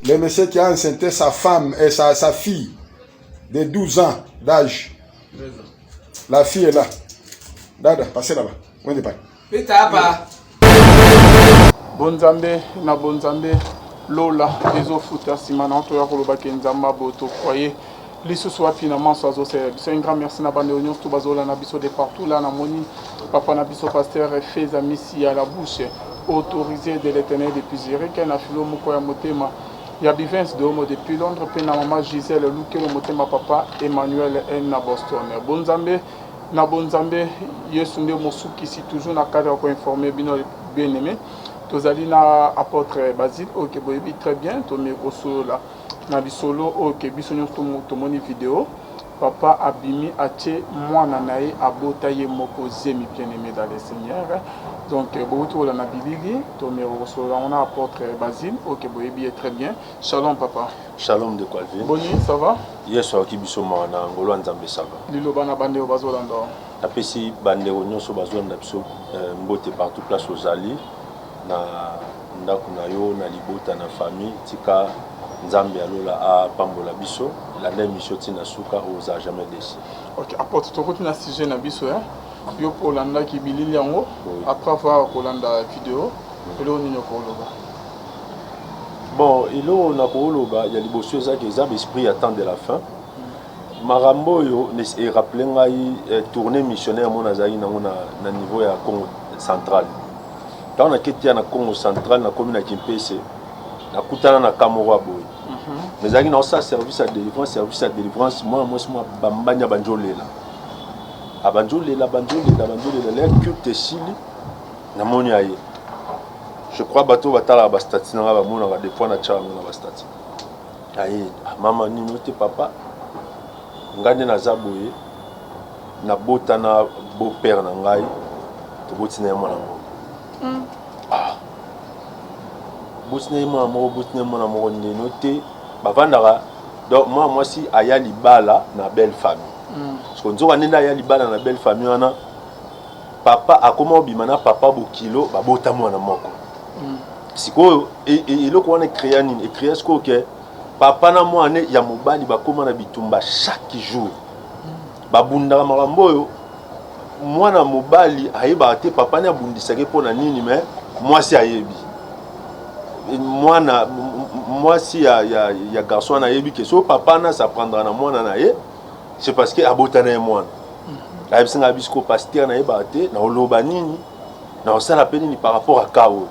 Le monsieur qui a enceinté sa femme et sa fille de 12 ans d'âge. La fille est là. Dada, passez là-bas. Où est-ce que Bonzambe, na bonzambe, Lola, les autres simana, on a koloba kenzamba boto croyez. Les sous-sois finalement c'est un grand merci na bande union tout bazola na biso de partout là na moni papa na biso pasteur fait amis à la bouche autorisé de l'Éternel depuis Zurich na filo moko ya motema ya Bivens de Homo depuis Londres pe na maman Gisèle Lukelo motema papa Emmanuel N na Boston. Bonzambe na bonzambe yesu nde mosuki si toujours na cadre ko informer bino bien aimé. Tozali na apôtre Basile ok boyebi très bien to me kosola na bisolo ok biso nyonso tomoni vidéo papa abimi atie mwana naye abota ye moko zemi bien aimé dans le Seigneur donc beaucoup na bilili to me kosola on a apôtre Basile ok boyebi très bien shalom papa shalom de Kwalvi boni ça va yeso ki biso mwana ngolo nzambe ça va liloba na bande o bazolanda apesi bande nyonso bazolanda biso mbote partout place aux alliés na ndako na yo na libota na famille tika nzambe alola a pambola biso la même mission tina suka oza jamais déçu. OK apporte to na sujet na biso hein yo polanda ki bilili yango après avoir kolanda vidéo elo nino koloba bon elo na koloba ya liboso za ke za esprit attend de la fin marambo yo ne rappeler ngai tournée missionnaire mon azali na niveau ya Congo central. Quand on a quitté na Congo central na commune à Kimpese na kutana na Kamoro boy mais zaki na ça service à délivrance moi bambanya banjolela abanjolela l'air culte sili na moni aye je crois bateau batala ba stati na ba mona ba des fois na tchama na ba stati aye mama ni note papa ngande na zaboye na bota na beau père na ngai to botina mona Bousne mon amour noté bavandara donc moi si aya libala na belle famille parce que nzo nenda aya libala na belle famille wana papa akoma bimana papa bokilo babota mwana moko siko eloko wana créer nini et créer ce que papa na mwana ya mobali bakoma na bitumba chaque jour babundaka makambo oyo mwana mobali ayeba te papa na bundisake pona nini mais moi si ayebi moi si ya garçon na yebi que so papa na ça prendra na mwana na ye c'est parce que abotana e mwana ayebisinga bisko pasteur na yeba te na oloba nini na osala pe nini par rapport à kao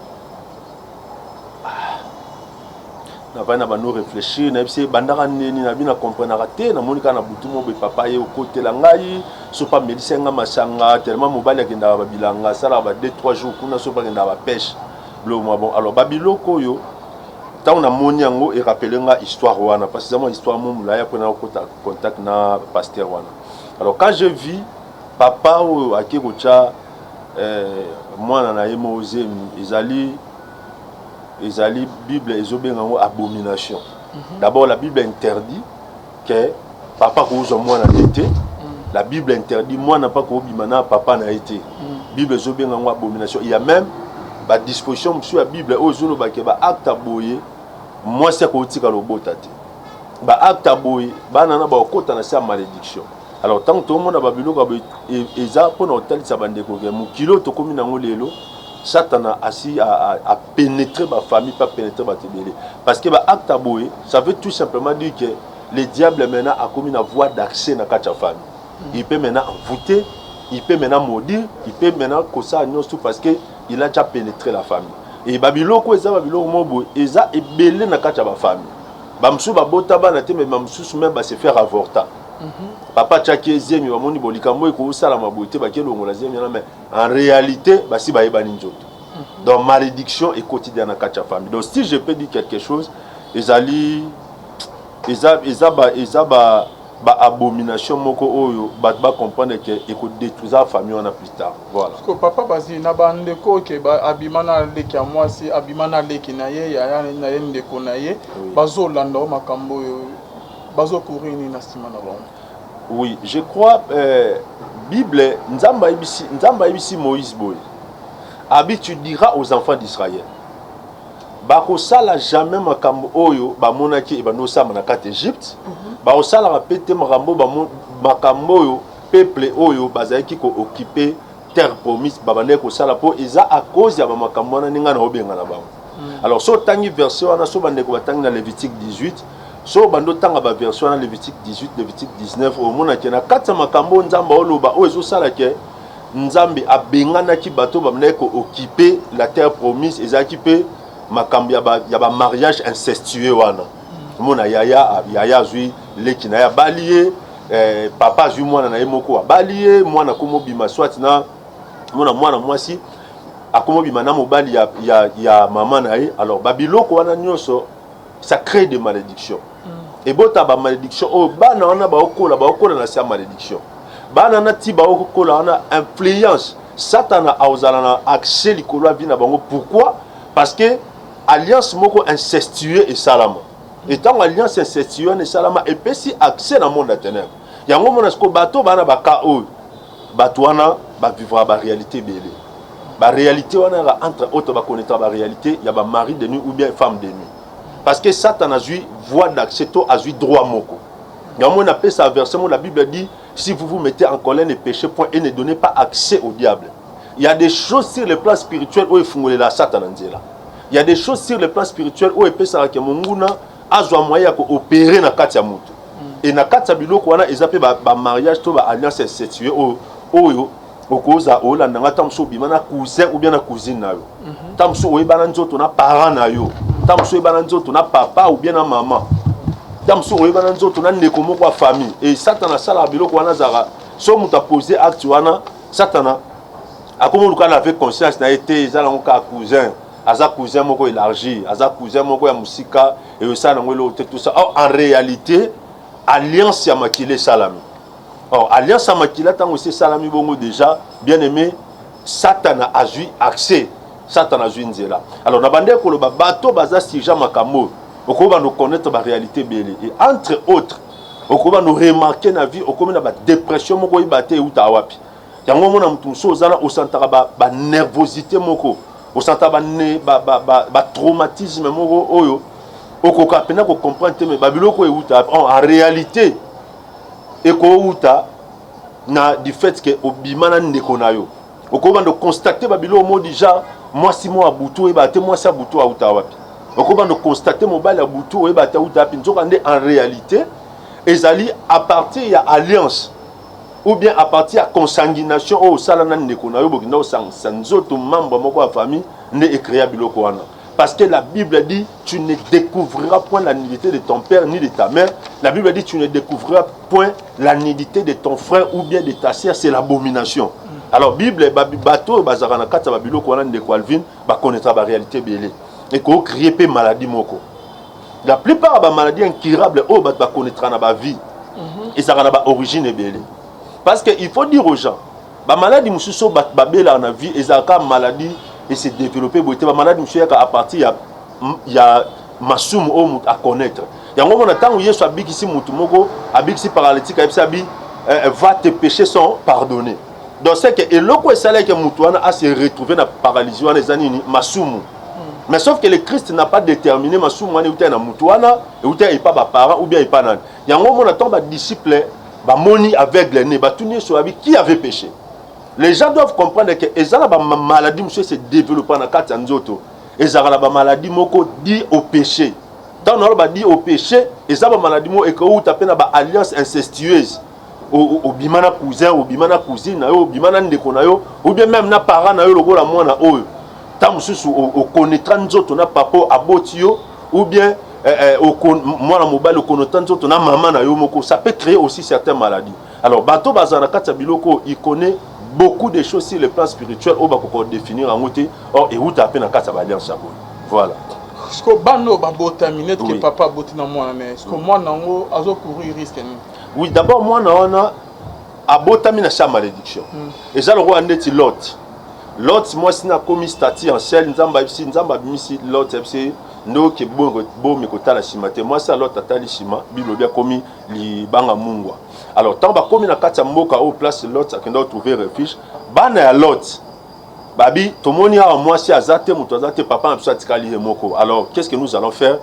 na bana bano réfléchir na bise bandaka nini na bina comprendre te na monika na butu mo be papa ye côté la ngai so pas médecin nga masanga tellement mobali akenda ba bilanga sala ba 2-3 jours kuna so pas kenda ba pêche lo bon alors babiloko yo tant na moni yango et rappeler nga histoire wana parce que c'est moi histoire mon la ya pona contact na pasteur wana alors quand je vis papa o akekocha mwana na ye moze ezali Bible ezobenga ngo abomination. D'abord la Bible interdit que papa ko mwana été. La Bible interdit moi n'a pas ko bimana papa n'a été. Bible ezobenga ngo abomination. Il y a même ba disposition sur la Bible ozolo ba ke ba acte boye moi c'est ko tika lobota te. Ba acte boye ba nana ba okota na sa malédiction. Alors tant que tout le monde a babiloko eza pona otalisa bandeko ke mukilo to komi nango lelo Satan a assis à pénétrer ma famille, pas pénétrer ma télé. Parce que l'acte aboué, ça veut tout simplement dire que le diable maintenant a commis une voie d'accès dans la famille. Il peut maintenant envoûter, il peut maintenant maudire, il peut maintenant causer tout parce qu'il a déjà pénétré la famille. Et Babiloko, Babiloko Mobo, ils ont ébélé dans la famille. Bamsou babota ba na te mais Bamsou même va se faire avorter. Papa tchaki zemi wa moni bolikambo ko sala mabote ba kelo ngola zemi mais en réalité ba si ba yebani nzoto. Donc malédiction est quotidienne dans la famille. Donc si je peux dire quelque chose, ezali ba abomination moko oyo ba comprendre que et ko détruire la famille on a plus tard. Voilà. Parce que papa basi na bande ko ke ba abimana leki moi si abimana leki na ye ya na ye ndeko na ye bazolanda o makambo yo bazo courir ni na sima na bango. Oui, je crois Bible nzamba ibisi Moïse boy. Abi tu diras aux enfants d'Israël. bakosala jamais makambo oyo bamonaki ebanosama na kati Égypte bakosalaka pe te makambo oyo peuple oyo bazalaki kooccupe terre promise babandeki kosala mpo eza à cause ya bamakambo wana ndenge na obenga na bango. Alors so otangi verset wana so bandeko batangi na Lévitique 18 so bando tanga ba verset wana Lévitique 18 Lévitique 19 omonaki na kati ya makambo nzambe oloba oyo ezosalaki nzambe abenganaki bato bamandeki kooccupe la terre promise ezalaki mpe makambo ya ba mariage incestueux wana mona yaya azwi leki na ya balie papa azwi mwana na ye moko abalie mwana komobima swati na mwana mwasi akomobima na mobali ya mama na ye. Alors babiloko wana nyonso ça crée des malédictions et bota ba malédiction o bana wana baokola na sia malédiction bana na ti baokola wana influence satana aozala na accès likolo vi na bango. Pourquoi? Parce que alliance moko incestueux et salama étant alliance incestueux et salama et puis si accès dans monde à ténèbres yango mona sko bato bana baka o bato wana ba vivra ba réalité belé ba réalité wana entre autres ba connaître ba réalité ya ba mari de nuit ou bien femme de nuit parce que Satan a eu voie d'accès to a eu droit moko yango on appelle ça verset la Bible dit si vous vous mettez en colère ne péchez point et ne donnez pas accès au diable. Il y a des choses sur le plan spirituel où il faut la Satan là. Il y a des choses sur le plan spirituel où il peut ça que monguna azwa moyen ko opérer na kati ya mutu et na kati ya biloko wana ezape ba mariage to ba alliance incestueux oyo okoza olanda ngata mso bimana cousin ou bien na cousine na yo tamso oyebana nzoto na parent na yo tamso oyebana nzoto na papa ou bien na maman tamso oyebana nzoto na ndeko moko wa famille et Satan sala biloko wana zara so muta poser acte wana Satan akomo lukana avec conscience na été ezala ngoka cousin aza cousin moko élargi aza cousin moko ya musika et ça na ngolo tout ça. Or en réalité alliance ya makile salami. Or alliance ya makila tango c'est salami bongo déjà bien aimé Satan a eu accès Satan a eu nzela. Alors na bande ko lo bato baza sija makambo okoba no connaître ba réalité belé et entre autres okoba no remarquer na vie okoba na ba dépression moko ibate uta wapi yango mona mutu so zala osantaka ba nervosité moko osanta ba traumatisme moko oyo okoka pena ko comprendre mais babiloko euta en réalité ekouta na du fait que obimana ndeko na yo okoba ndo constater babilo mo déjà moi si moi abutu e bate moi sa butu auta wapi okoba ndo constater mobile abutu e bate auta wapi nzoka nde en réalité ezali à partir ya alliance ou bien à partir à consanguination au salana ndeko na yo bokinda sanzoto membre moko ya famille ne écrit biloko wana. Parce que la Bible dit tu ne découvriras point la nudité de ton père ni de ta mère. La Bible dit tu ne découvriras point la nudité de ton frère ou bien de ta sœur, c'est l'abomination. Alors Bible bato bazara na kata biloko wana ndeko Alvin ba connaîtra la réalité belé et ko créer pe maladie moko. La plupart ba maladies incurables o ba connaîtra na ba vie. Et ça na ba origine belé. Parce qu'il faut dire aux gens, la maladie mususo babela na vie ezaka maladie et se développer boité la maladie mususo à partir ya masumu o à connaître. Yango mona tango yesu abikisi mutu moko abikisi paralytique abi va te péchés sont pardonnés. Donc c'est que eloko esala que mutu wana a se retrouver na paralysie wana ezanini masumu. Mais sauf que le Christ n'a pas déterminé masumu wana uta na mutu wana et uta pas ba parent ou bien pas nan. Yango mona tango ba disciple ba moni aveugle né ba tuni so abi qui avait péché. Les gens doivent comprendre que ezala ba maladie monsieur se développer na kati nzoto. Ezala ba maladie moko dit au péché. Tant on ba dit au péché, ezala ba maladie mo e ko tapé na ba alliance incestueuse. Au bimana cousin, au bimana cousine na yo, au bimana ndeko na yo, ou bien même na parent na yo lokola mwana oyo. Tant mususu au connaître nzoto na papa aboti yo ou bien moi mobile connaissance na maman na yo moko ça peut créer aussi certaines maladies. Alors bato bazana kata biloko il connaît beaucoup de choses sur le plan spirituel au bako définir en outé or et outa pe na kata alliance ya boy. Voilà. Ce que bano ba botaminer que papa botina moi mais ce que moi nango azo courir risque ni. Oui, d'abord moi na abotamina sa malédiction. Et ça le roi ndeti Lot. Lot moi sina komi stati en ciel nzamba bimisi Lot fc ndo ke bo mikotala simate moi ça Lot atali sima Bible bien komi li banga mungwa. Alors tant ba komi na kati ya mboka au place Lot akenda trouver refuge bana ya Lot babi tomoni a moi si azate muto azate papa na biso atikali moko. Alors qu'est-ce que nous allons faire?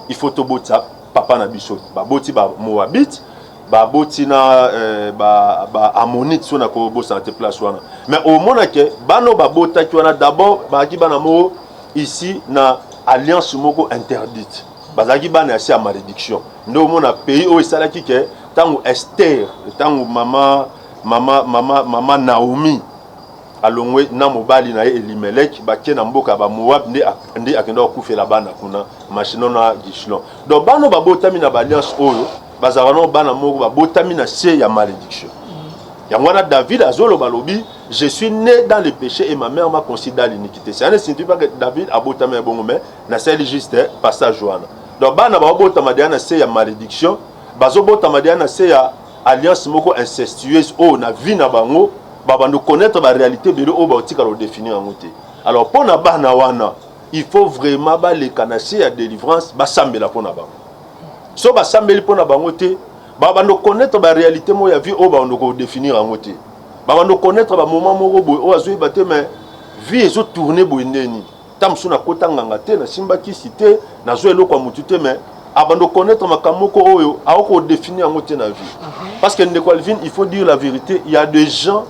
Il faut tobota papa na biso baboti ba moabit baboti na ba amonite so na ko bosa te place wana. Mais au moins que bano babota ki wana d'abord ba ki bana mo ici na alliance moko interdite. Bazaki bana asi à malédiction. Ndo mona pays o esalaki ke tango Esther, tango mama Naomi alongwe na mobali na Elimelech bakie na mboka ba Moab ndi akenda okufela bana kuna machino na Gichlon. Donc bano babotami na alliance oyo bazalano bana moko babotami na se ya malédiction. Yangwana David azolo balobi, je suis né dans le péché et ma mère m'a considéré l'iniquité. Ça ne signifie pas que David a botami bon mais na c'est juste passage Joanna. Donc bana babotama na se ya malédiction, bazobotama na se ya alliance moko incestueuse o na vie na bango. Baba nous connaître la réalité de l'eau bautique à le définir en côté. Alors pour na bana wana, il faut vraiment ba les canasser à délivrance ba sambela pour na bango. So ba sambeli pour na bango te, baba nous connaître la réalité mo ya vie o ba nous définir en côté. Baba nous connaître ba moment mo bo o azui baté mais vie ezo tourner boyendeni. Tam suna kota nganga te na simba ki cité na zo eloko mutu te mais abando connaître makamoko oyo a ko définir en côté na vie. Parce que ndeko Alvin, il faut dire la vérité, il y a des gens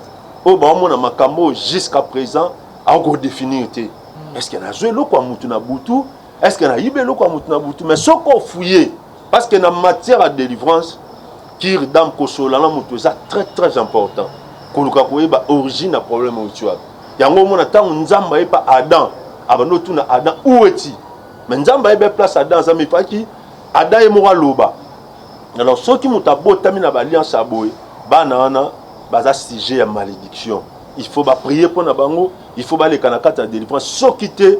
au moment makambo jusqu'à présent a encore définir. Est-ce qu'il y a joué le quoi mutuna butu? Est-ce qu'il y a yibé le quoi mutuna butu? Mais ce qu'on fouillé, parce que dans matière à délivrance, qui dame kosolana mutu ça très important. Koluka koyeba origine à problème au tuab. Yango mona tango nzamba e pa Adam, abano tuna Adam où est-il? Mais nzamba e be place Adam ça me faki Adam e mora loba. Alors ceux qui mutabo tamina ba alliance aboy, banana baza sujet à malédiction. Il faut prier pour nabango, il faut les kanakata à délivrance. Ceux qui te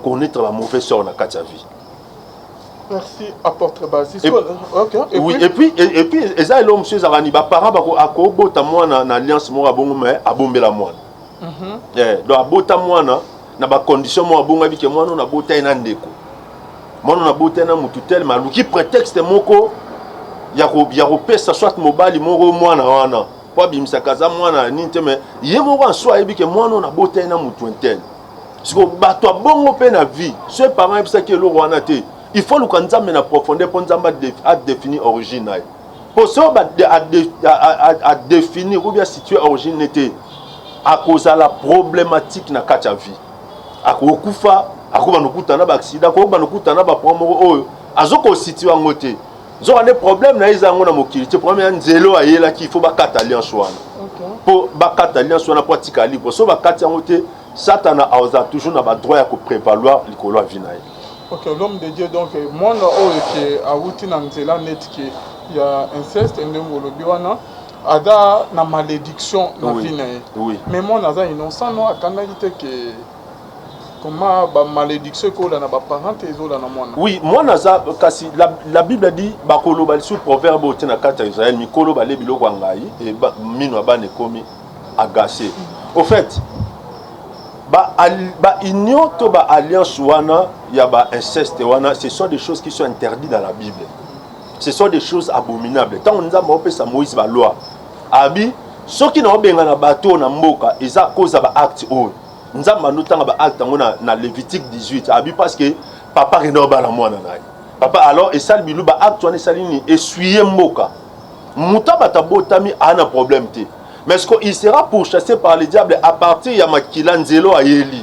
connaître la mauvaise sort na kata vie. Merci apôtre Basis. Oui, et puis eza elo monsieur Zarani ba parents ba ko akobota mwana na alliance mo abongo mais abombela mwana. Donc abota mwana na ba condition mo abonga bike mwana na bota ina ndeko. Mwana na bota na mututel maluki prétexte moko ya ko pesa soit mobali moko mwana wana. Pas bimisa kaza mwana ninte mais yemo en soi ebike mwana na bota ina mutu intel. Siko bato bongo pe na vie, ce parent ebisa ke lo wana te. Il faut le kanzambe na profondeur pour nzamba à définir origine. Pour ça à définir ou bien situer origine était à cause de la problématique na kacha vie. À kokufa, à ko banokuta na ba accident, ko banokuta na ba promo oyo, azoko situer ngote. Zo a des problèmes na izango na mokili. C'est premier nzelo ayela ki faut ba kata alliance wana. Pour ba kata alliance wana pour tika libre. So ba kata ngote Satan a toujours na ba droit ya ko prévaloir likolo vinaye. Ok, l'homme de Dieu, donc, moi, qui a outi nanzela net qui y a inceste, ada na malédiction na vie na. Oui. Mais moi, naza innocent, non, quand il dit que comment ba malédiction ko la na ba parents ezo la na mwana. Oui, moi naza kasi la Bible dit ba koloba sur proverbe au tina kata Israël mikolo ba lebilo kwa ngai et mino ba ne komi agacé. Au fait, ba union to ba alliance wana ya ba inceste wana, ce sont des choses qui sont interdites dans la Bible. Ce sont des choses abominables. Tant on nous a montré ça Moïse ba loi. Abi ceux qui n'ont benga na bateau na mboka, ils a cause ba acte o. Nous avons notamment ba acte na Lévitique 18. Abi parce que papa renoba la mwana na. Papa alors et ça bilu ba acte wana salini essuyer mboka. Muta batabotami ana problème te. Mais est-ce qu'il sera pourchassé par le diable à partir de Makila Nzelo a Yeli?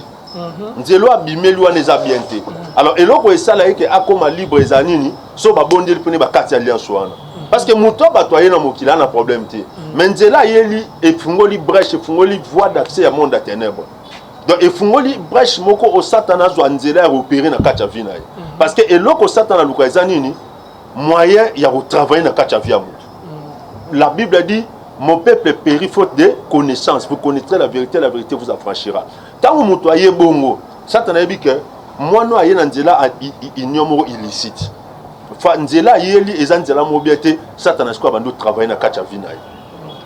Nzelo a bimeli wa neza bienté. Alors, et l'autre est ça là que akoma libre et zanini, so ba bondi le pone ba kati alliance wana. Parce que muto ba toyer na mokila na problème te. Mais Nzelo a Yeli et fungoli brèche, fungoli voie d'accès à monde à ténèbres. Donc et fungoli brèche moko au satana zo Nzelo a repérer na kati vina. Parce que et l'autre satana luka zanini moyen ya retravailler na kati via mutu. La Bible dit mon peuple périt faute de connaissance. Vous connaîtrez la vérité vous affranchira. Tant que vous soyez bongo, Satan a dit que moi, nous avons un homme illicite. Nzela yeli ezanzela mobiete Satan a dit que nous travaillons dans la vie.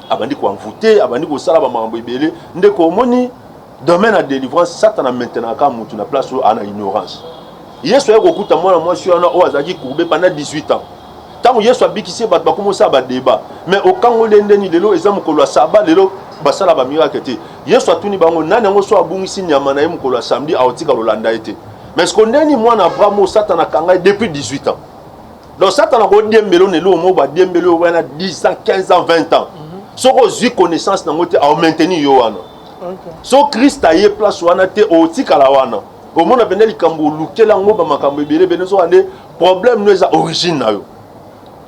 Abandi ko envoûter, abandi ko sala ba mambo ibele, ndeko moni domaine de délivrance Satan a maintenant ka mutu na place où ana ignorance. Yesu yako kuta mwana mwasi wana o azaki courbé pendant 18 ans. Tant que Yesu a bikisi bat ba commencer à débat mais au Congo lendeni lelo ezam ko lo saba lelo basala ba miracle te yesu atuni bango nani yango so abungisi nyama na ye mokolo ya samedi aotika lolanda ye te mais ce qu'on ndeni mwana abraham satana kanga depuis 18 ans donc satana ko diembelo ne lo mo ba diembelo wana 10 ans 15 ans 20 ans soko ozwi connaissance nango te a maintenir yo wana so Christ a ye place wana te otika la wana au monde bende likambo lukela ngo ba makambo ebele bene so ande problème no eza origine na yo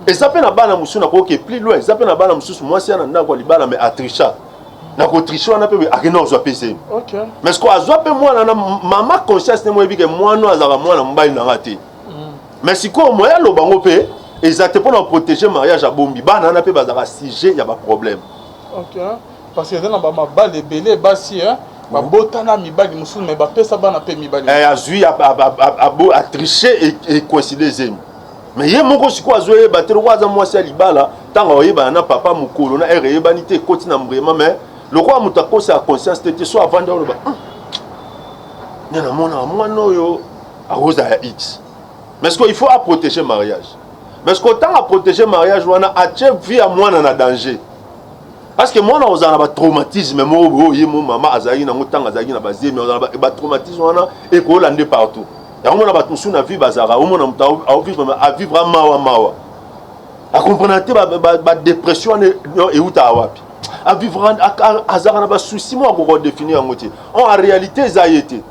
et ça peut na bana musu na ko ke plus loin ça peut na bana musu moi si na ndako libala mais atrisha na ko tricher wana pe akena ozwa pese OK mais ce ko azwa pe mwana na mama conscience ne mo ebike mwana azaka mwana mbali na ngati mais si ko moya lo bango pe exactement pour protéger mariage à bombi bana na pe bazaka sujet ya ba problème OK parce que dans ba mabale belé basi hein ba botana mibali musu mais ba pesa bana pe mibali azui a tricher et coïncider zemi mais ye moko siko azoye batero kwaza mwasi ya libala tanga oyeba na papa mukolo na eyebani te koti na mbrema mais lokwa mutakosa conscience te so avant de ba nena mona mwana oyo aroza ya x mais ce qu'il faut à protéger mariage mais ce qu'autant à protéger mariage wana a tche vie à mwana na danger parce que mwana ozana ba traumatisme mo ye mo mama azali na mutanga azali na bazemi ozana ba traumatisme wana et ko lande partout ya mona ba tusu na vie bazara o mona muta a vivre mawa a comprendre te ba dépression et uta wapi a vivre azara na ba souci mo ko définir ngoti en réalité ça y était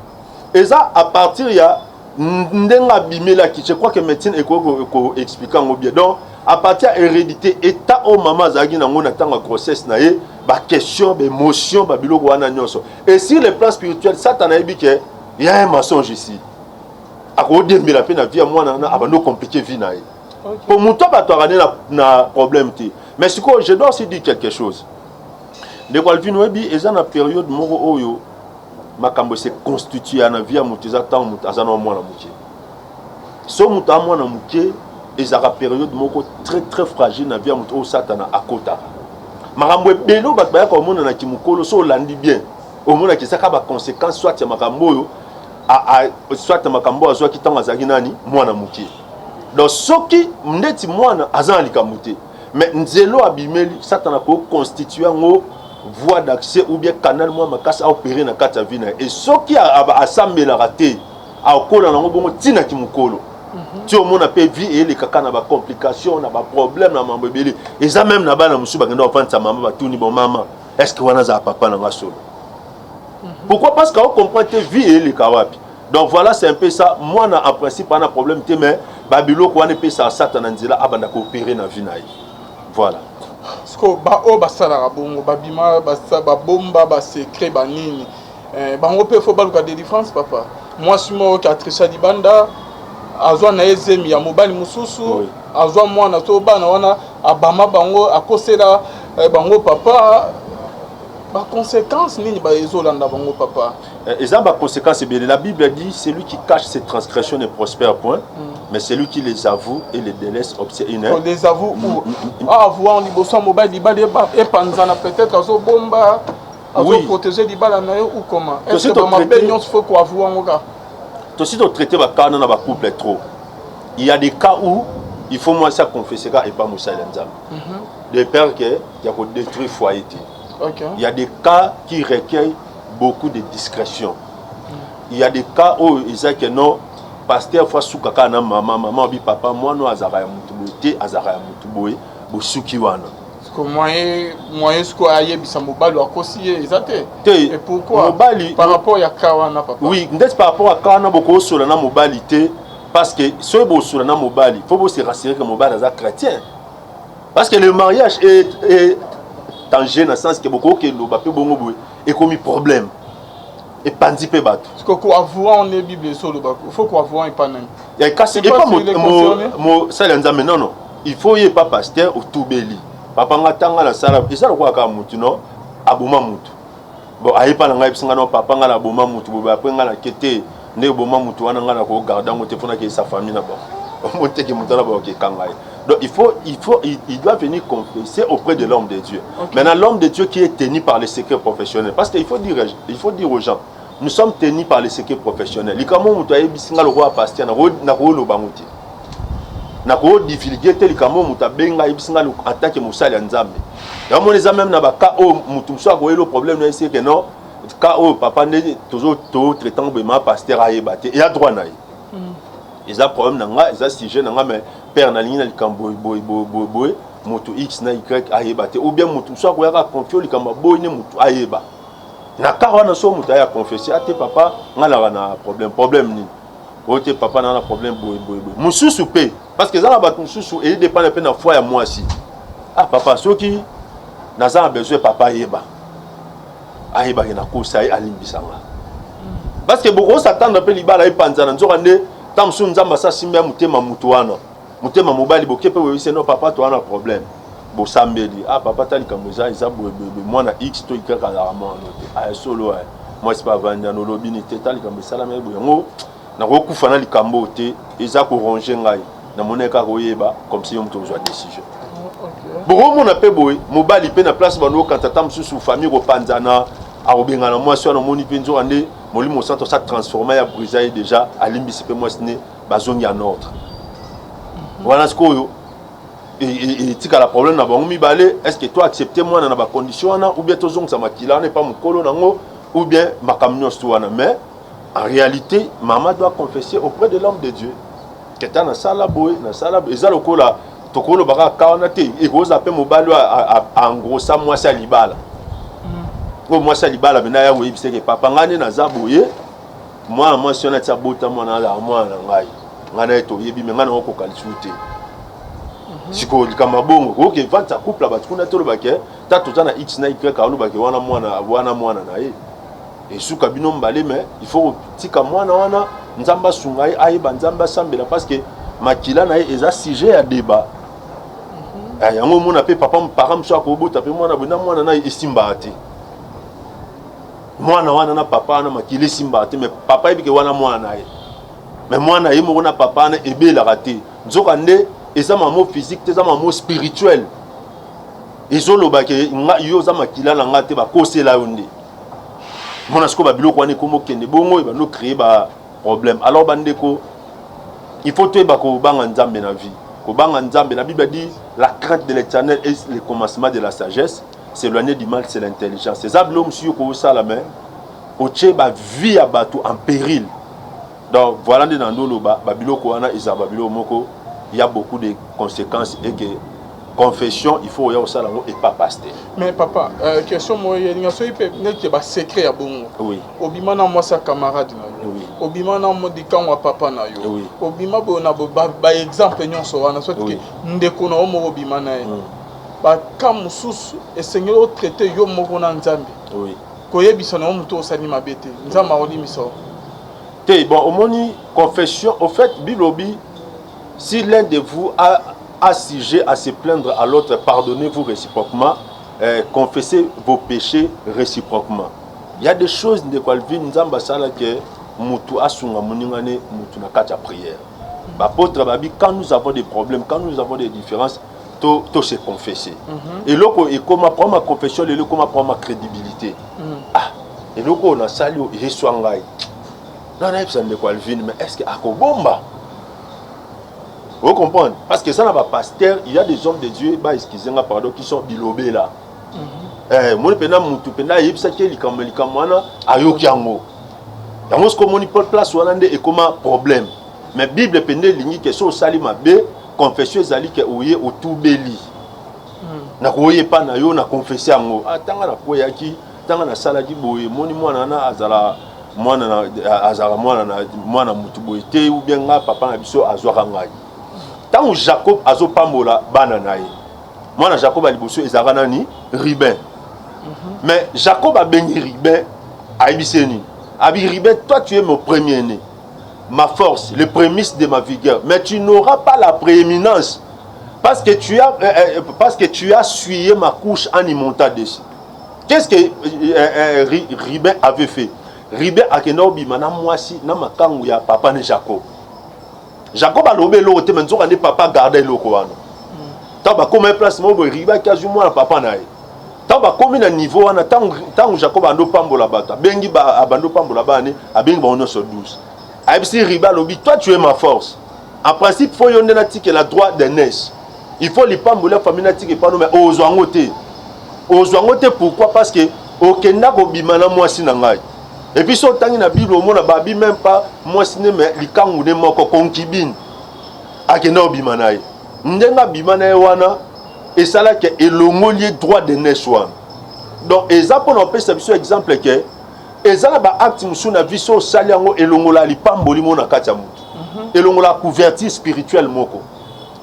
et ça à partir ya ndenga bimela ki je crois que médecine ko expliquer ngo bien donc à partir hérédité état au maman zagi na ngona tanga grossesse na ye ba question ba émotion ba biloko wana nyonso et sur le plan spirituel Satan a dit que il y a un mensonge ici a ko dembela pe na vie mwana na abando compliquer vie na ye pour muto ba to na problème te mais ce que je dois aussi dire quelque chose de quoi le vino bi eza na période moko oyo makambo se constitue na vie mutiza tant azana mwana muke so muta mwana muke ezaka période moko très très fragile na vie muto Satana akota makambo ebelo bat ba ko mona na kimukolo so landi bien au mona ki saka ba conséquences soit ya makambo oyo soit makambo azwa kitanga zaki nani mwana muke donc soki ndeti mwana azana likamute mais nzelo abimeli Satana ko constituer ngo voie d'accès ou bien canal moi makasa opérer na kata vina et soki asambela raté a kola nango bongo tina kimukolo tu au monde pe vie et les kaka na ba complication na ba problème na mambo belé et ça même na bana musu bakenda ofanta sa maman ba tuni bon maman est-ce que wana za papa na ngasolo pourquoi parce qu'on comprend que vie et les kawapi donc voilà c'est un peu ça moi na en principe pas un problème te mais babilo ko wana pe ça Satan nzela abanda ko opérer na vie na voilà sko ba o basala bongo babima basa ba bomba ba secret ba nini bango pe faut baluka de défense papa moi sumo ka trisha libanda azwa na ezemi ya mobali mususu azwa mwana to bana wana abama bango akosela bango papa ba conséquences nini ba ezolanda bango papa et ça ba conséquences bien la Bible dit celui qui cache ses transgressions ne prospère point mais celui qui les avoue et les délaisse obtient on les avoue ou avoir ni bossa mobile libale et panzana peut-être azo bomba azo protéger libala na yo ou comment est-ce que ma beignon faut quoi avouer mon gars toi si tu traiter ba cas dans ba couple trop il y a des cas où il faut moi ça confesser et pas Moussa Lenzam des pères qui a détruit foyer. Okay. Il y a des cas qui requièrent beaucoup de discrétion. Il y a des cas où ils disent que non, pasteur fois sous kaka na maman bi papa moi no azara ya mutubote azara ya mutuboye bosuki wana. Parce que moyen ce ko aye bisambo balo akosiye ezate. Et pourquoi mobali par rapport ya kawana papa. Oui, ndetse par rapport à kawana boko sola na mobilité parce que ce bo sola na mobali, faut se rassurer que mobali est chrétien. Parce que le mariage est danger dans le sens que beaucoup qui l'ont pas bon et commis problème et pandi pe bato parce que quoi avoir on est bible sur le bac il faut quoi avoir un panel il y a cassé et pas mo ça l'enzame non il faut y pas pasteur ou tout beli papa ngatanga la sala et ça quoi ka mutu non aboma mutu bon ayi pa nga bisinga no papa ngala aboma mutu bo après ngala kete ne boma mutu wana ngala ko garder ngo te fona ke sa famille na ba monter que mutu na ba ke kangai. Donc il doit venir confesser auprès de l'homme de Dieu. Okay. Maintenant l'homme de Dieu qui est tenu par les secrets professionnels. Parce qu'il faut dire aux gens, nous sommes tenus par les secrets professionnels. na ko divulguer tel kamo muta benga ibisinga en tant que musali nzambe ya mon les même na ba ka o mutu so ko le problème na c'est que non ka o papa ne toujours to traitant be ma pasteur ayeba te ya droit na yi ils a problème na nga ils a sujet na nga mais père na ligne na likambo boy mutu x na y ayeba te ou bien mutu so ko ya ka confier likambo boy ne mutu ayeba na ka wana so mutu ya confesser ate papa ngala na problème ni ote papa na problème boy mususu pe parce que ça la bat mususu et dépend un peu na foi ya moi aussi ah papa soki naza besoin papa yeba ayeba na kosa alimbisanga parce que beaucoup s'attendre un peu libala et panzana nzoka nde tamsu nzamba sa simba mutema mutu wana mutema mobali bokepe we c'est non papa toi na problème bo sambeli ah papa tali kamoza isa boy moi na x to ikaka la moi ah solo moi c'est pas vendre no lobby ni tali kamoza la mebo yango na kokufa na likambo te eza ko ronger ngai na moneka koyeba comme si on te besoin décision bon mon appel boy mobali pe na place bano quand tata msusu famille ko panzana a obengana moi so na moni penzo ande molimo santo ça transformer ya brisaille déjà alimbisi pe moi sine bazongi en ordre voilà ce que et tika la problème na bango mibale est-ce que toi accepter moi na ba condition na ou bien tozong ça makila n'est pas mukolo nango ou bien makamnyo wana mais en réalité maman doit confesser auprès de l'homme de Dieu que tu na sala boy na sala ezalo kola tokolo baka kawana te et goza pe mobalo en gros ça moi ça libala moi ça libala bena ya oui c'est que papa ngane na zaboye moi mentionné ça bota moi na la moi na ngai ngana to yebi me ngana ko kalisute siko likama bongo OK vanta couple ba tukuna to lobake ta to na x na y ka lobake wana mwana na ye et suka bino mbale mais il faut tika mwana wana nzamba sungai ayeba nzamba sambela parce que makila na ye eza sujet à débat yango mona pe papa mparam so akobota pe mwana bona mwana na esimba te mwana wana na papa na makili simba te mais papa ebike wana mwana na ye mais mwana ye mo na papa na ebela raté nzoka nde eza mamo physique te eza mamo spirituel ezoloba ke yo za makila na ngate ba kosela yo nde mona sko ba biloko wana komo kende bongo e ba no créer ba problème alors bandeko il faut te ba ko banga nzambe na vie ko banga nzambe la Bible dit la crainte de l'Éternel est le commencement de la sagesse s'éloigner du mal c'est l'intelligence c'est ça l'homme sur ko ça la main o tche ba vie à bateau en péril donc voilà de nandolo ba biloko wana izaba biloko moko il y a beaucoup de conséquences et que confession il faut y avoir ça là et pas pasteur mais papa question moi il y a so ipe net ba secret ya bongo oui obima na moi sa camarade na yo oui obima na mo dikan wa papa na yo oui obima bo na ba exemple nyonso wana so que ndeko na mo obima na ye ba kam mususu e seigneur traiter yo moko na nzambe oui ko yebisa na muto osani mabete nzamba oli miso te bon omoni confession au fait Bible obi si l'un de vous a sujet à se plaindre à l'autre, pardonnez-vous réciproquement, confessez vos péchés réciproquement. Il y a des choses de quoi nous avons que mutu asunga muningane mutu na kata prière. L'apôtre babi quand nous avons des problèmes, quand nous avons des différences, tout se confesser. Et là et comment prendre ma confession, et là comment prendre ma crédibilité. Ah, et là on a sali et soangai. Non, non, de quoi mais est-ce que akobomba? Vous comprenez? Parce que ça n'a pas pasteur, il y a des hommes de Dieu, bah excusez-moi pardon, qui sont bilobés là. Moi pena mutu pena yebisa ke likamwana ayoki yango. Yango ce comme on peut place walande et comment problème. Mais Bible pende lingi que so sali mabe, confession ezali ke oye otubeli. Na koye pa na yo na confesser yango. Atanga na koyaki, tanga na salaki boye, moni mwana na azala mwana na azala mwana mutu boye te ou bien nga papa na biso azwaka ngai. Tant Jacob azo pambola bananaye. Moi na Jacob a liboso ezaka nani Ribin. Mais Jacob a béni Ribin a ibiseni. Abi Ribin, toi tu es mon premier-né. Ma force, le prémisse de ma vigueur, mais tu n'auras pas la prééminence parce que tu as souillé ma couche en y montant dessus. Qu'est-ce que Ribin avait fait? Ribin a kenobi manam mwasi na makangu ya papa ne Jacob. Jacob a lobé l'autre, mais nous avons papa gardé l'autre. Tant que comme un placement, Riba qui a joué moi papa naï. Tant que comme un niveau, tant Jacob a no pambola bata, bengi ba abando pambola bane, a bengi ba on sur 12. Aïbsi Riba lobby, toi tu es ma force. En principe, il faut y avoir la droit de naissance. Il faut les pas la famille natique pas mais aux angotés. Aux angotés pourquoi? Parce que au Kenya ko bimana moi sinangai. Et puis so tangi na Bible au mona babi même pas moi siné mais likangu de moko concubine. Akena bimana. Ndenga bimana wana et ça là que elongolier droit de naissance. Donc exemple on peut s'appuyer exemple que ezala ba acte musuna viso saliango elongola lipamboli mona katia mutu. Elongola couverture spirituelle moko.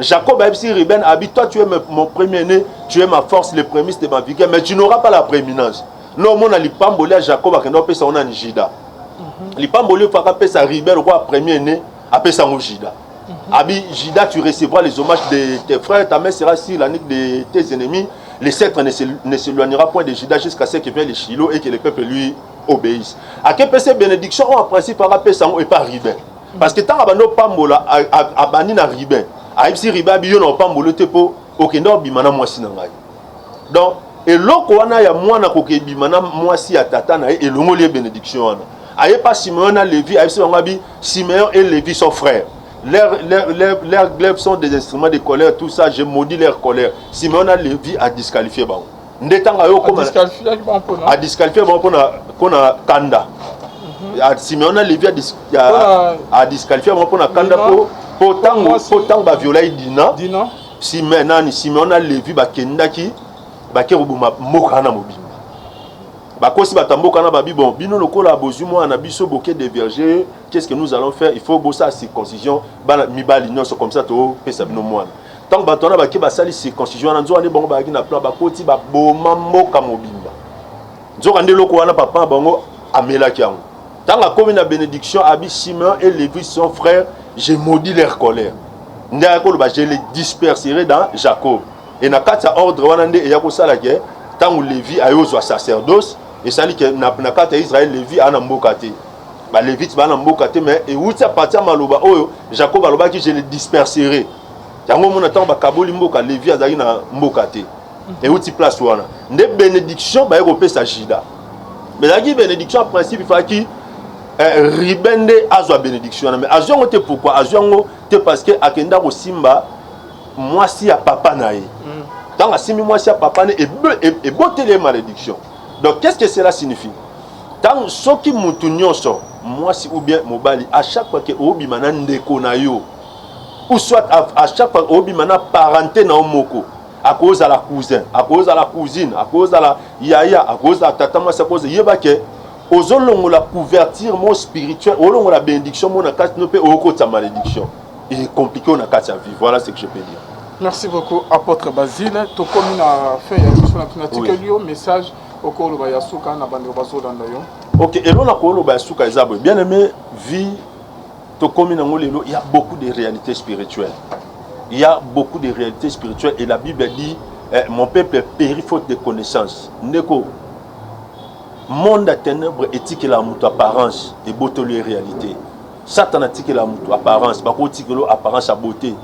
Jacob a dit, Ruben, toi tu es mon premier-né, tu es ma force, le prémisse de ma vigueur, mais tu n'auras pas la prééminence. Non, mon alipamboli à Jacob, a fait ça, on a Jida. Lipamboli, il faut appeler ça Ruben, roi premier-né, appelle ça Jida. Abi Jida, tu recevras les hommages de tes frères, ta mère sera sur la nique de tes ennemis, les sceptres ne s'éloignera point de Jida jusqu'à ce qu'il vienne les Shiloh et que le peuple lui obéisse. À quel point ces bénédictions, en principe, on appelle ça et pas Ruben. Parce que tant que pambola a banni na Ruben. Aïpsi riba biyo na pambolo tepo okenda bimana mwasi na ngai. Donc eloko wana ya mwana ko ke bimana mwasi ya tata na elongo les bénédiction wana. Aye pas Simeon na Lévi, aïpsi ngabi Simeon et Lévi sont frères. Leurs glaives sont des instruments de colère, tout ça je maudis leur colère. Simeon a Lévi a disqualifié ba. Ndetanga yo comme a disqualifié ba pona kanda. Simeon a Lévi a disqualifié ba pona kanda Pourtant, ba viola dina. Si maintenant, Simeon a Lévi ba kendaki, ba kerubuma mokana mobimba. Ba kosi ba tamboka na babi bon, bino lokola bozumo na biso bouquet de vergers, qu'est-ce que nous allons faire? Il faut bosser à circoncision, ba mibali nyonso comme ça to pesa bino mwana. Tant ba tona ba ke ba sali circoncision na nzo ane bango ba na plan ba koti ba boma moka mobimba. Nzo kande loko wana papa bango amela kiango. Tant la commune de bénédiction, Abi Simeon et Lévi son frère, j'ai maudit leur colère. Je les disperserai dans Jacob. Et dans le ordre, il y a ça tant que Lévi a eu sacerdoce, et ça dit que dans le Israël, Lévi a un mbokate. Lévi a un mbokate, mais et où ça partit à Maloba, Jacob a dit que je les disperserai. Yango mon attend Kaboli mboka Lévi a dit na mbokate. Et où tu places wana. Des bénédictions, bah européen s'agida. Mais la bénédiction en principe il faut qu'il Ribende azwa bénédiction mais azongo te pourquoi azongo te parce que akenda ko simba moi si a papa nae dans la simi moi si a papa ne et botte les malédictions. Donc qu'est-ce que cela signifie? Tant soki mutu nyonso moi si ou bien mobali à chaque fois que obimana ndeko na yo ou soit à chaque fois obimana parenté na omoko à cause de la cousin, à cause de la cousine, à cause de la yaya, à cause de la tata moi c'est cause yeba que aux olongo la couverture mon spirituel, olongo la bénédiction mon akati no pe oko ta malédiction. Il est compliqué on a kati à vivre. Voilà ce que je peux dire. Merci beaucoup apôtre Basile. To comme na fait émission na article yo message au cours de Yasuka na bande bazo dans yo. OK, et l'on a ko lo Yasuka ezabo. Bien aimé vie to comme na ngolelo, il y a beaucoup de réalités spirituelles. Il y a beaucoup de réalités spirituelles et la Bible dit mon peuple périt faute de connaissances. Ndeko monde à ténèbres éthique la mutu apparence et beauté réalité. Satan a tiqué la mutu apparence, bako tiqué apparence à beauté,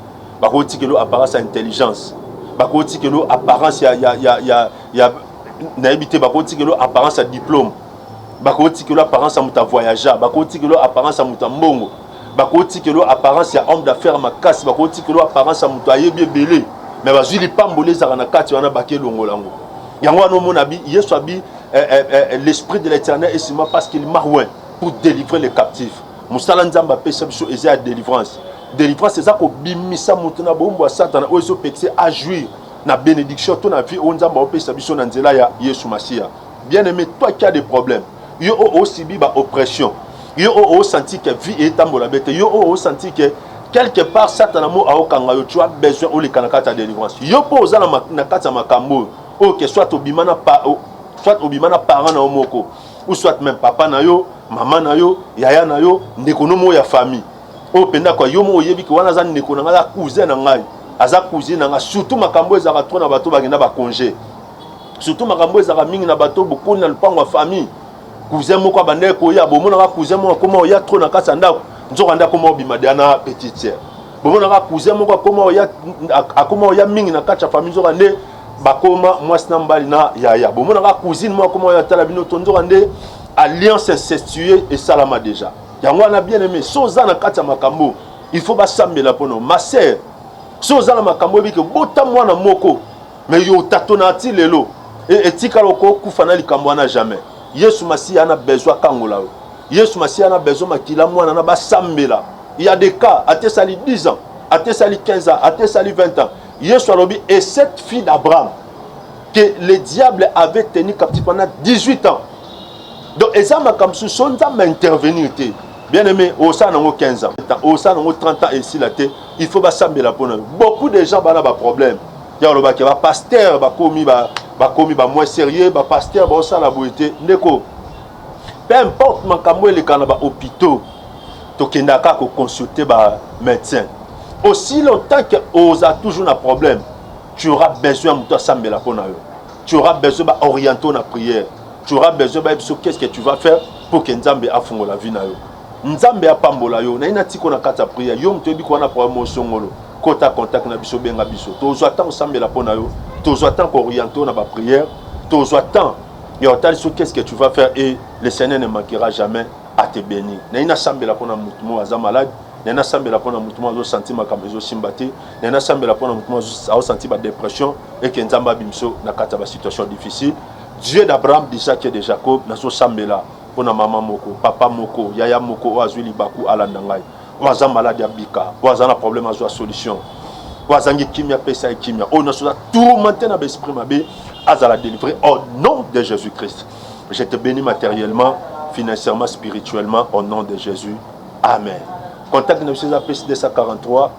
bako tiqué apparence à intelligence, bako tiqué apparence ya naibité, bako tiqué apparence à diplôme, bako tiqué apparence à mutu voyageur, bako tiqué apparence à mutu mbongo, bako tiqué apparence à homme d'affaires ma casse, bako tiqué apparence à mutu ayebi belé, mais bazui li pambolé zarana kati wana baké longolango. Yango no mon abi yeso abi l'esprit de l'Éternel est sur moi parce qu'il m'a oint pour délivrer les captifs. Moussala Nzamba pesa biso ezia délivrance. Délivrance c'est ça ko bimisa mutuna bombo Satan ozo pexé à jouir na bénédiction ton vie on Nzamba pesa biso na nzela ya Yesu Masia. Bien aimé toi qui as des problèmes, yo aussi bi ba oppression. Yo senti que vie est tambola bête. Yo senti que quelque part Satan mo aokanga yo tu as besoin o le kanaka ta délivrance. Yo po za na kata makambo OK soit obimana pa soit obimana parent na omoko ou soit même papa na yo maman na yo yaya na yo ndeko no mo ya famille o penda kwa yo mo yebi ki wana za ndeko na nga cousin na ngai aza cousine na nga surtout makambo ezaka trop na bato bagenda ba congé surtout makambo ezaka mingi na bato bokoni na lupango ya famille cousin moko abandé ko ya bomo na cousin moko comment ya trop na kasa ndako nzoka ndako mo bima diana petite sœur bomo na cousin moko comment ya akoma ya mingi na kata famille nzoka ndé bakoma mwasi na mbali na yaya bomona ka cousine moi comment ya tala bino tondo rande alliance incestueuse et salama déjà yango na bien aimé soza na kati ya makambo il faut basambela pono ma sœur so zala makambo bi ke bota mwana moko mais yo tatona ti lelo et tikalo ko kufana likambo na jamais Yesu Masi ana besoin kangola Yesu Masi ana besoin makila mwana na basambela. Il y a des cas à Thessalie 10 ans, à Thessalie 15 ans, à Thessalie 20 ans. Yesu alobi et cette fille d'Abraham que le diable avait tenu captif pendant 18 ans. Donc ezama comme ce sont à m'intervenir. Bien aimé, au sein de 15 ans, au sein de 30 ans ici la terre, il faut basambela pour nous. Beaucoup de gens ont des problèmes. Il y a le pasteur, commis moins sérieux, pasteur, ça la beauté. Peu importe makambo les canaba hôpitaux, to kendaka ko consulter ba médecin. Aussi longtemps que on a toujours un problème, tu auras besoin de sambela pour nous. Tu auras besoin d'orienter la prière. Tu auras besoin de qu'est-ce que tu vas faire pour que Nzambe afungo la vie na yo. Nzambe apambola yo na ina tiko na kata prière yo mtebi ko na promotion ngolo kota contact na biso benga biso tozo attend ensemble la pona yo tozo attend ko orienter na ba prière tozo attend yo tal sur qu'est-ce que tu vas faire et le Seigneur ne manquera jamais à te bénir na ina sambe la pona mutumo aza malade na ina sambe la pona mutumo azo sentir makambo zo simbate na ina sambe la pona mutumo azo sentir ba dépression et que Nzamba bimso na kata ba situation difficile. Dieu d'Abraham, d'Isaac et de Jacob na zo sambe la pour maman moko, papa moko, yaya moko, oazuli baku alandangai. Oazan malade ya bika, oazan a problème à solution. Oazangi kimia pesa et kimia. On a tout maintenant l'esprit mabé, azala délivrer au nom de Jésus-Christ. Je te bénis matériellement, financièrement, spirituellement au nom de Jésus. Amen. Contact nous sur la plus 243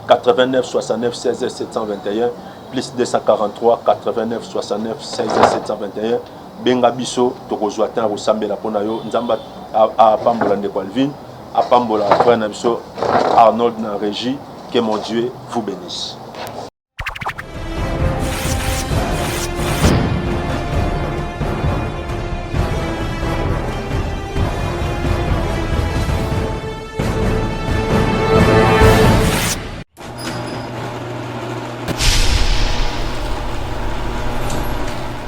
89 69 16 721 plus 243 89 69 16 721. Benga biso tokozwa tan rosambela pona yo nzamba a pambola ndeko Alvin a pambola frère na biso Arnold na régie. Que mon Dieu vous bénisse.